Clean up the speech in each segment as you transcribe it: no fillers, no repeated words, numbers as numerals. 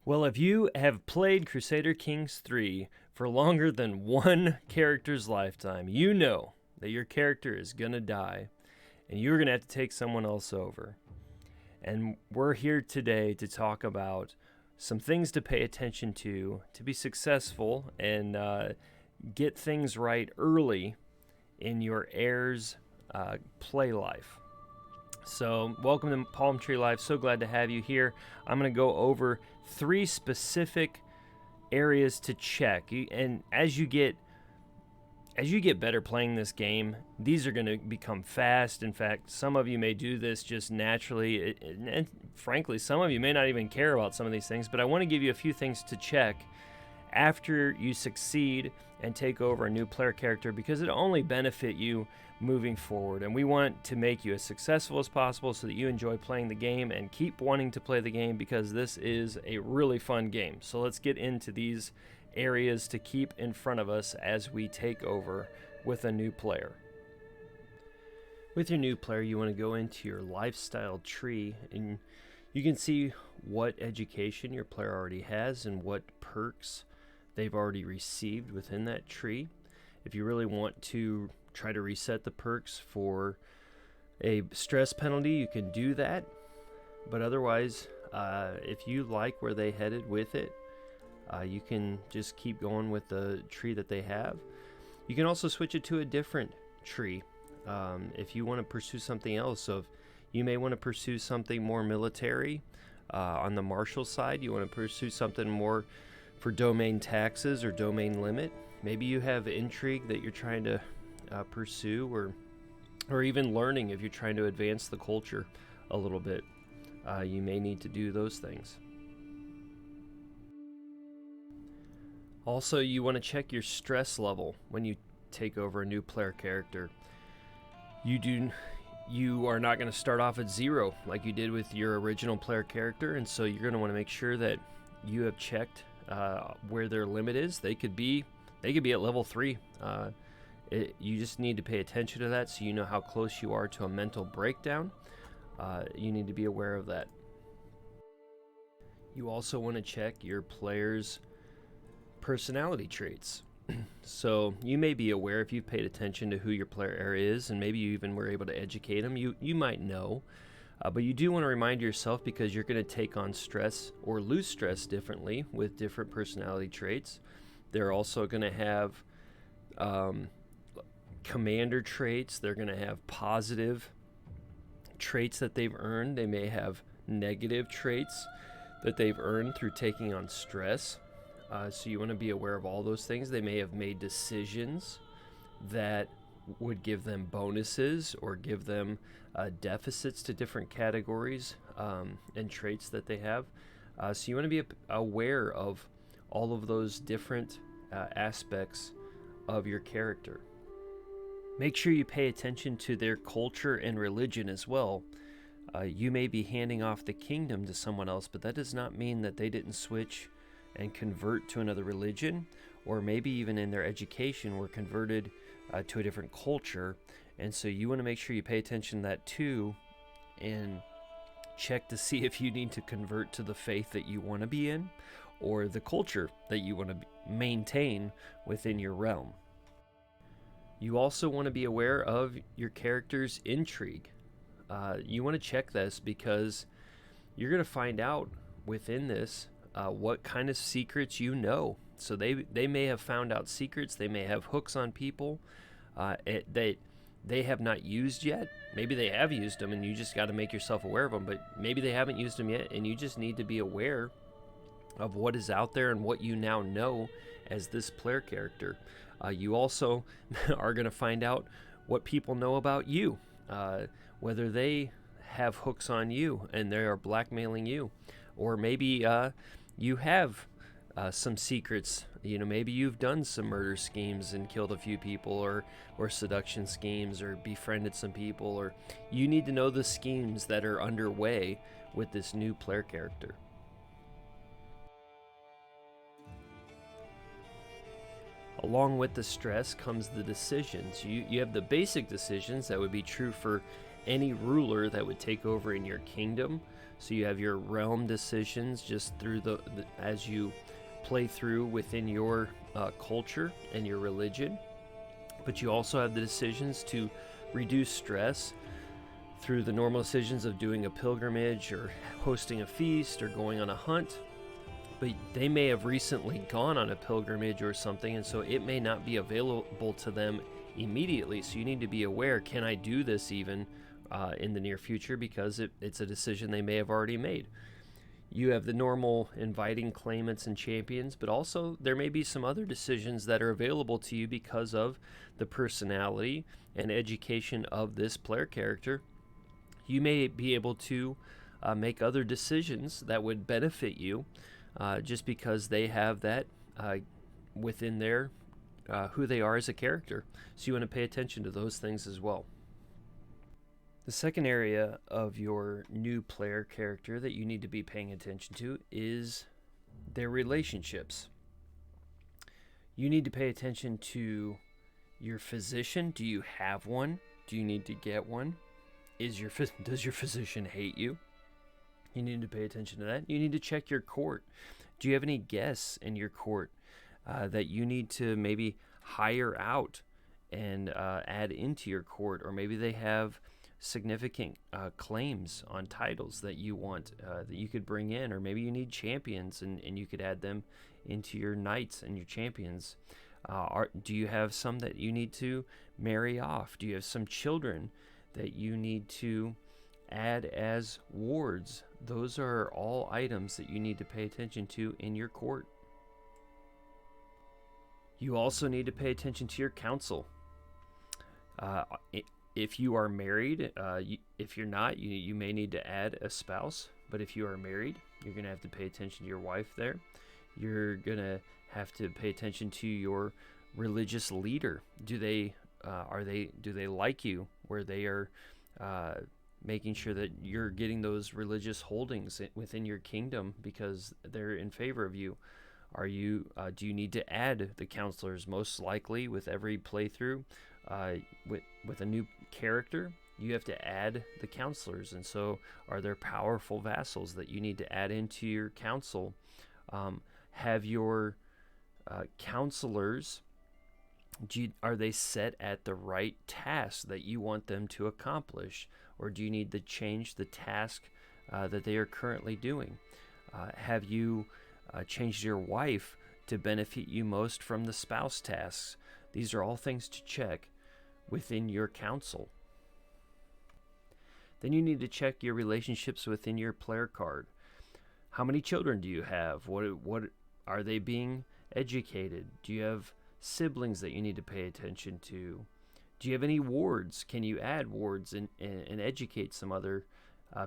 Well, if you have played Crusader Kings 3 for longer than one character's lifetime, you know that your character is going to die and you're going to have to take someone else over. And we're here today to talk about some things to pay attention to be successful and get things right early in your heir's play life. So, welcome to Palm Tree Life. So glad to have you here. I'm going to go over 3 specific areas to check. And as you get better playing this game, these are going to become fast. In fact, some of you may do this just naturally. And frankly, some of you may not even care about some of these things. But I want to give you a few things to check after you succeed and take over a new player character, because it'll only benefit you moving forward. And we want to make you as successful as possible so that you enjoy playing the game and keep wanting to play the game, because this is a really fun game. So let's get into these areas to keep in front of us as we take over with a new player. With your new player, you want to go into your lifestyle tree, and you can see what education your player already has and what perks they've already received within that tree. If you really want to try to reset the perks for a stress penalty, you can do that. But otherwise, if you like where they headed with it, you can just keep going with the tree that they have. You can also switch it to a different tree if you want to pursue something else. So if you may want to pursue something more military on the martial side, you want to pursue something more for domain taxes or domain limit. Maybe you have intrigue that you're trying to pursue, or even learning. If you're trying to advance the culture a little bit, you may need to do those things. Also, you want to check your stress level when you take over a new player character. You are not going to start off at 0 like you did with your original player character, and so you're going to want to make sure that you have checked where their limit is. They could be at level 3. You just need to pay attention to that so you know how close you are to a mental breakdown. You need to be aware of that. You also want to check your player's personality traits. So you may be aware, if you've paid attention to who your player area is, and maybe you even were able to educate them, you might know. But you do want to remind yourself, because you're going to take on stress or lose stress differently with different personality traits. They're also going to have commander traits. They're going to have positive traits that they've earned. They may have negative traits that they've earned through taking on stress. So you want to be aware of all those things. They may have made decisions that would give them bonuses or give them deficits to different categories and traits that they have. So you want to be aware of all of those different aspects of your character. Make sure you pay attention to their culture and religion as well. You may be handing off the kingdom to someone else, but that does not mean that they didn't switch and convert to another religion, or maybe even in their education were converted to a different culture. And so you want to make sure you pay attention to that too, and check to see if you need to convert to the faith that you want to be in, or the culture that you want to maintain within your realm. You also want to be aware of your character's intrigue. You want to check this, because you're going to find out within this what kind of secrets you know. So they may have found out secrets. They may have hooks on people that they have not used yet. Maybe they have used them, and you just got to make yourself aware of them. But maybe they haven't used them yet, and you just need to be aware of what is out there and what you now know as this player character. You also are going to find out what people know about you, whether they have hooks on you and they are blackmailing you, or maybe you have some secrets. Maybe you've done some murder schemes and killed a few people, or seduction schemes, or befriended some people, or you need to know the schemes that are underway with this new player character. Along with the stress comes the decisions. You have the basic decisions that would be true for any ruler that would take over in your kingdom. So you have your realm decisions just through as you play through within your culture and your religion. But you also have the decisions to reduce stress through the normal decisions of doing a pilgrimage or hosting a feast or going on a hunt. But they may have recently gone on a pilgrimage or something, and so it may not be available to them immediately. So you need to be aware, can I do this even in the near future, because it's a decision they may have already made. You have the normal inviting claimants and champions, but also there may be some other decisions that are available to you because of the personality and education of this player character. You may be able to make other decisions that would benefit you just because they have that within their who they are as a character. So you want to pay attention to those things as well. The second area of your new player character that you need to be paying attention to is their relationships. You need to pay attention to your physician. Do you have one? Do you need to get one? Does your physician hate you? You need to pay attention to that. You need to check your court. Do you have any guests in your court that you need to maybe hire out and add into your court? Or maybe they have significant claims on titles that you want that you could bring in. Or maybe you need champions and you could add them into your knights and your champions. Do you have some that you need to marry off? Do you have some children that you need to add as wards? Those are all items that you need to pay attention to in your court. You also need to pay attention to your council. If you are married, if you're not, you may need to add a spouse. But if you are married, you're going to have to pay attention to your wife there. You're going to have to pay attention to your religious leader. Do they like you, where they are making sure that you're getting those religious holdings within your kingdom because they're in favor of you? Do you need to add the counselors? Most likely with every playthrough, with a new character, you have to add the counselors. And so are there powerful vassals that you need to add into your council? Have your counselors, are they set at the right task that you want them to accomplish? Or do you need to change the task that they are currently doing? Have you changed your wife to benefit you most from the spouse tasks? These are all things to check within your council. Then you need to check your relationships within your player card. How many children do you have? What are they being educated? Do you have siblings that you need to pay attention to? Do you have any wards? Can you add wards and educate some other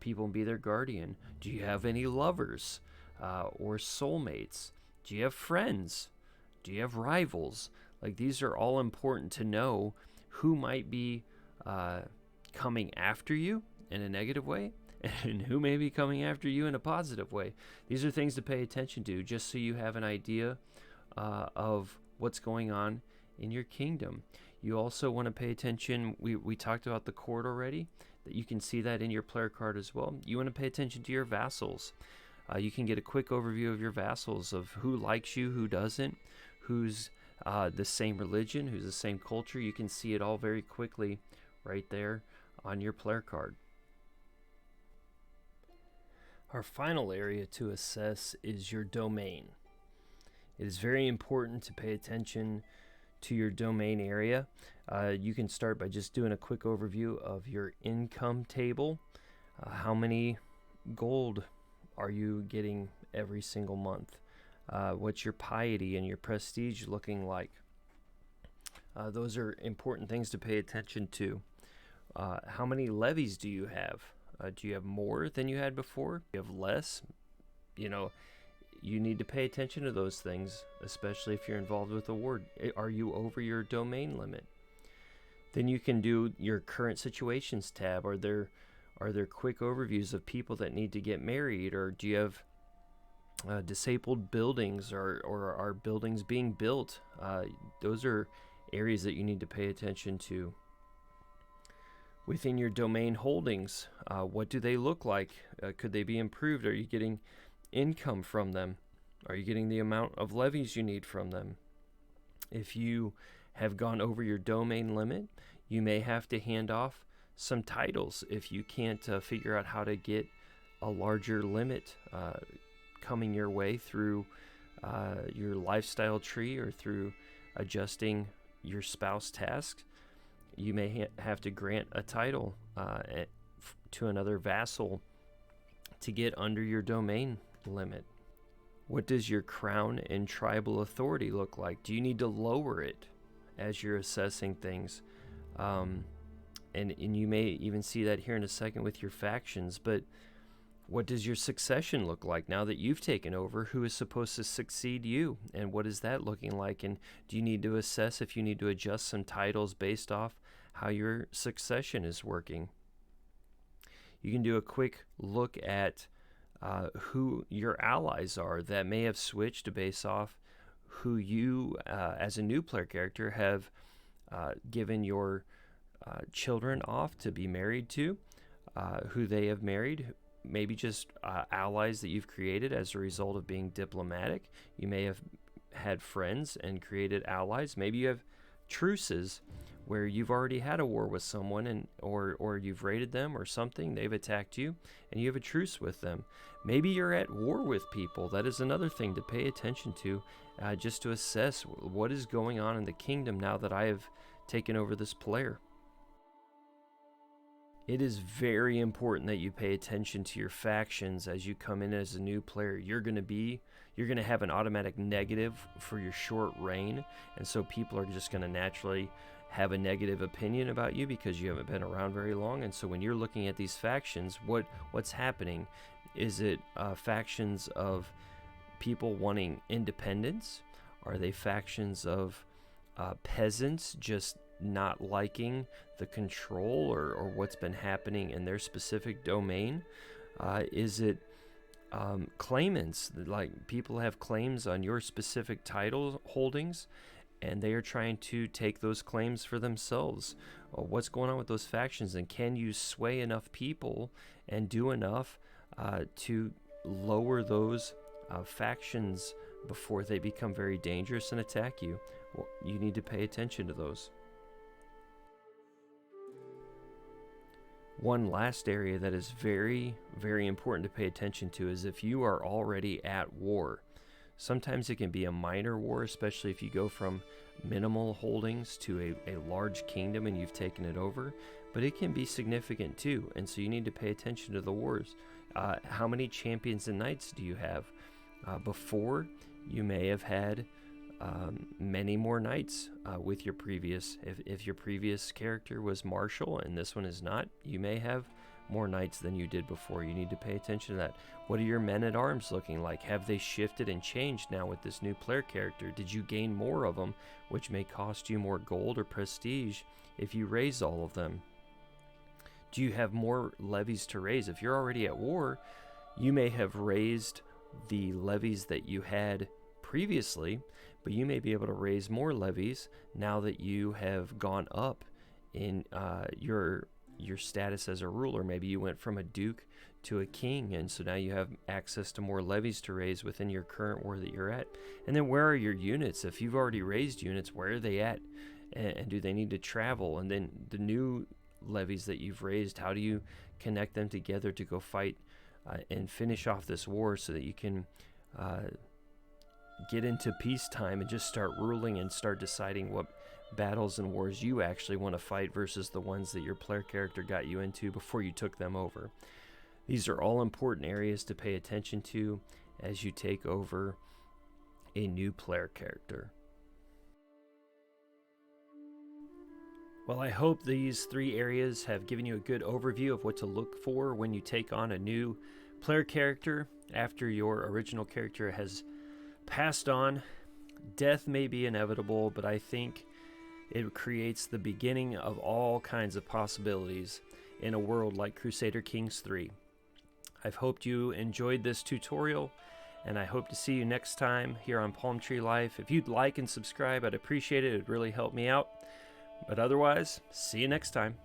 people and be their guardian? Do you have any lovers or soulmates? Do you have friends? Do you have rivals? Like, these are all important to know who might be coming after you in a negative way and who may be coming after you in a positive way. These are things to pay attention to just so you have an idea of what's going on in your kingdom. You also want to pay attention, we talked about the court already, that you can see that in your player card as well. You want to pay attention to your vassals. You can get a quick overview of your vassals, of who likes you, who doesn't, who's the same religion, who's the same culture. You can see it all very quickly right there on your player card. Our final area to assess is your domain. It is very important to pay attention to your domain area. You can start by just doing a quick overview of your income table. How many gold are you getting every single month? What's your piety and your prestige looking like? Those are important things to pay attention to. How many levies do you have? Do you have more than you had before? Do you have less? You need to pay attention to those things, especially if you're involved with a ward. Are you over your domain limit? Then you can do your current situations tab. Are there quick overviews of people that need to get married? Or do you have disabled buildings, or are buildings being built? Those are areas that you need to pay attention to. Within your domain holdings, what do they look like? Could they be improved? Are you getting income from them? Are you getting the amount of levies you need from them? If you have gone over your domain limit, you may have to hand off some titles if you can't figure out how to get a larger limit coming your way through your lifestyle tree or through adjusting your spouse tasks. You may have to grant a title to another vassal to get under your domain limit. What does your crown and tribal authority look like? Do you need to lower it as you're assessing things? And you may even see that here in a second with your factions. But what does your succession look like now that you've taken over? Who is supposed to succeed you? And what is that looking like? And do you need to assess if you need to adjust some titles based off how your succession is working? You can do a quick look at who your allies are that may have switched based off who you, as a new player character, have given your children off to be married to, who they have married, maybe just allies that you've created as a result of being diplomatic. You may have had friends and created allies. Maybe you have truces where you've already had a war with someone, and or you've raided them or something, they've attacked you, and you have a truce with them. Maybe you're at war with people. That is another thing to pay attention to, just to assess what is going on in the kingdom now that I have taken over this player. It is very important that you pay attention to your factions as you come in as a new player. You're going to have an automatic negative for your short reign, and so people are just going to naturally have a negative opinion about you because you haven't been around very long. And so when you're looking at these factions, what's happening? Is it factions of people wanting independence? Are they factions of peasants just not liking the control or what's been happening in their specific domain? Is it claimants, like people have claims on your specific title holdings and they are trying to take those claims for themselves? What's going on with those factions, and can you sway enough people and do enough to lower those factions before they become very dangerous and attack you? Well, you need to pay attention to those. One last area that is very, very important to pay attention to is if you are already at war. Sometimes it can be a minor war, especially if you go from minimal holdings to a large kingdom and you've taken it over, but it can be significant too, and so you need to pay attention to the wars. How many champions and knights do you have? Before, you may have had many more knights with your previous. If your previous character was martial and this one is not, you may have more knights than you did before. You need to pay attention to that. What are your men-at-arms looking like? Have they shifted and changed now with this new player character? Did you gain more of them, which may cost you more gold or prestige if you raise all of them? Do you have more levies to raise? If you're already at war, you may have raised the levies that you had previously, but you may be able to raise more levies now that you have gone up in your status as a ruler. Maybe you went from a duke to a king, and so now you have access to more levies to raise within your current war that you're at. And then where are your units? If you've already raised units, where are they at? And do they need to travel? And then the new levies that you've raised, how do you connect them together to go fight and finish off this war so that you can get into peacetime and just start ruling and start deciding what battles and wars you actually want to fight versus the ones that your player character got you into before you took them over. These are all important areas to pay attention to as you take over a new player character. Well, I hope these 3 areas have given you a good overview of what to look for when you take on a new player character after your original character has passed on. Death may be inevitable, but I think it creates the beginning of all kinds of possibilities in a world like Crusader Kings 3. I've hoped you enjoyed this tutorial, and I hope to see you next time here on Palm Tree Life. If you'd like and subscribe, I'd appreciate it. It'd really help me out. But otherwise, see you next time.